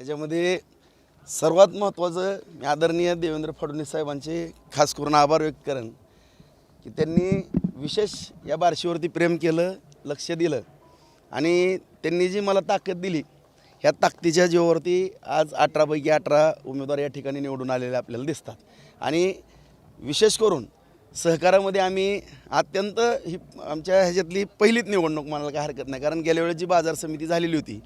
ह्याच्यामध्ये सर्वात महत्त्वाचं मी आदरणीय देवेंद्र फडणवीस साहेबांचे खास करून आभार व्यक्त करेन की त्यांनी विशेष या बार्शीवरती प्रेम केलं, लक्ष दिलं आणि त्यांनी जी मला ताकद दिली, ह्या ताकदीच्या जीवावरती आज 18 पैकी 18 उमेदवार या ठिकाणी निवडून आलेले आपल्याला दिसतात। आणि विशेष करून सहकारामध्ये आम्ही अत्यंत ही आमच्या ह्याच्यातली पहिलीच निवडणूक म्हणायला काय हरकत नाही, कारण गेल्या वेळेस जी बाजार समिती झालेली होती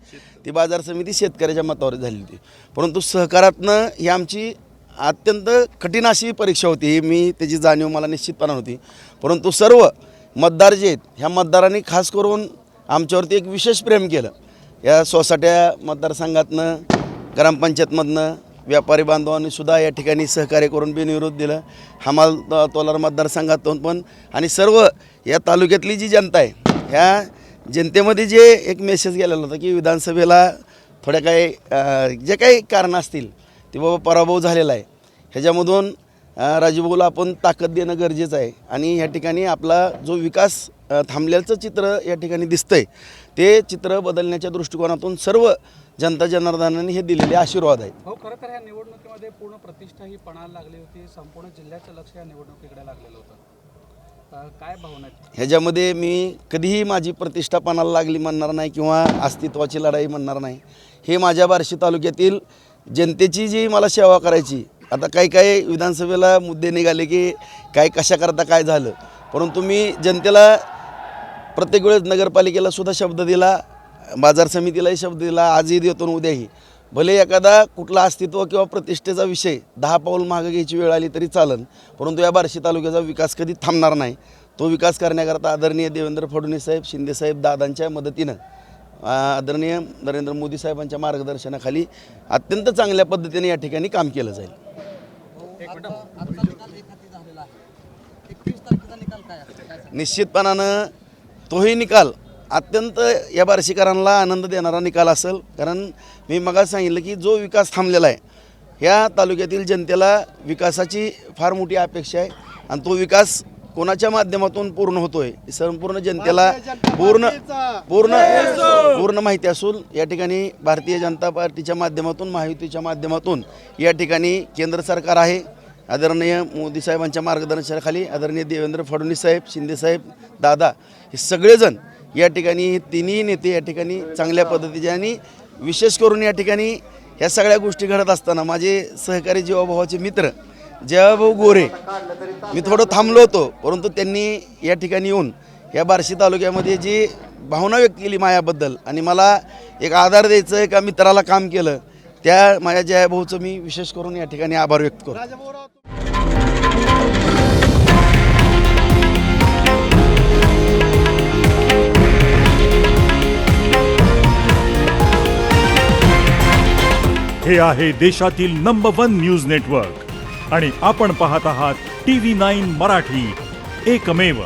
ती बाजार समिती शेतकऱ्याच्या मतावर झालेली होती, परंतु सहकारातनं ही आमची अत्यंत कठीण अशी परीक्षा होती। ही मी त्याची जाणीव मला निश्चितपणे होती, परंतु सर्व मतदार जे आहेत ह्या मतदारांनी खास करून आमच्यावरती एक विशेष प्रेम केलं। या सोसाट्या मतदारसंघातनं ग्रामपंचायतमधनं व्यापारी बांधवांनी सुद्धा या ठिकाणी सहकार्य करून बिनविरोध दिलं। हमाल तोलार मतदारसंघातून पण आणि सर्व या तालुक्यातली जी जनता आहे ह्या जनतेमध्ये जे एक मेसेज गेलेला होता की विधानसभेला थोड्या काही जे काही कारणं असतील ते बाबा पराभव झालेला आहे, ह्याच्यामधून राजूभाऊला आपण ताकद देणं गरजेचं आहे आणि ह्या ठिकाणी आपला जो विकास थांबल्याचं चित्र या ठिकाणी दिसतंय ते चित्र बदलण्याच्या दृष्टिकोनातून सर्व जनता जनार्दनाने हे दिलेले आशीर्वाद आहेत। हो, खरं तर ह्या निवडणुकीमध्ये पूर्ण प्रतिष्ठा ही पणाला लागली होती, संपूर्ण जिल्ह्याचं लक्ष या निवडणुकीकडे लागलेलं होतं, काय भावना आहेत? ह्याच्यामध्ये मी कधीही माझी प्रतिष्ठा पणाला लागली म्हणणार नाही किंवा अस्तित्वाची लढाई म्हणणार नाही। हे माझ्या बार्शी तालुक्यातील जनतेची जी मला सेवा करायची, आता काही विधानसभेला मुद्दे निघाले की काय कशा करता काय झालं, परंतु मी जनतेला प्रत्येक वेळेस नगरपालिकेला सुद्धा शब्द दिला, बाजार समितीलाही शब्द दिला, आजही देतो उद्याही। भले एखादा कुठला अस्तित्व किंवा प्रतिष्ठेचा विषय 10 पाऊल मागे घ्यायची वेळ आली तरी चालेल, परंतु या बार्शी तालुक्याचा विकास कधी थांबणार नाही। तो विकास करण्याकरता आदरणीय देवेंद्र फडणवीस साहेब, शिंदे साहेब दादांच्या मदतीनं, आदरणीय नरेंद्र मोदी साहेबांच्या मार्गदर्शनाखाली अत्यंत चांगल्या पद्धतीने या ठिकाणी काम केलं जाईल। निश्चितपणानं तोही निकाल अत्यंत या बार्शीकरांना आनंद देणारा निकाल असेल, कारण मी मगाच सांगितलं की जो विकास थांबलेला आहे ह्या तालुक्यातील जनतेला विकासाची फार मोठी अपेक्षा आहे आणि तो विकास कोणाच्या माध्यमातून पूर्ण होतोय संपूर्ण जनतेला पूर्ण माहिती असून या ठिकाणी भारतीय जनता पार्टीच्या माध्यमातून, महायुतीच्या माध्यमातून या ठिकाणी केंद्र सरकार आहे, आदरणीय मोदी साहेबांच्या मार्गदर्शनाखाली आदरणीय देवेंद्र फडणवीस साहेब, शिंदे साहेब, दादा हे सगळेजण या ठिकाणी तिन्ही नेते या ठिकाणी चांगल्या पद्धतीचे आणि विशेष करून या ठिकाणी ह्या सगळ्या गोष्टी घडत असताना माझे सहकारी जीवाभावाचे मित्र जयभाऊ गोरे, मी थोडं थांबलो होतो, परंतु त्यांनी या ठिकाणी येऊन या बार्शी तालुक्यामध्ये जी भावना व्यक्त केली माझ्याबद्दल आणि मला एक आधार द्यायचं एका मित्राला काम केलं, त्या माझ्या जयभाऊचं मी विशेष करून या ठिकाणी आभार व्यक्त करतो। हे आहे देशातील नंबर 1 न्यूज नेटवर्क आणि आपण पाहत आहात TV9 मराठी, एकमेव।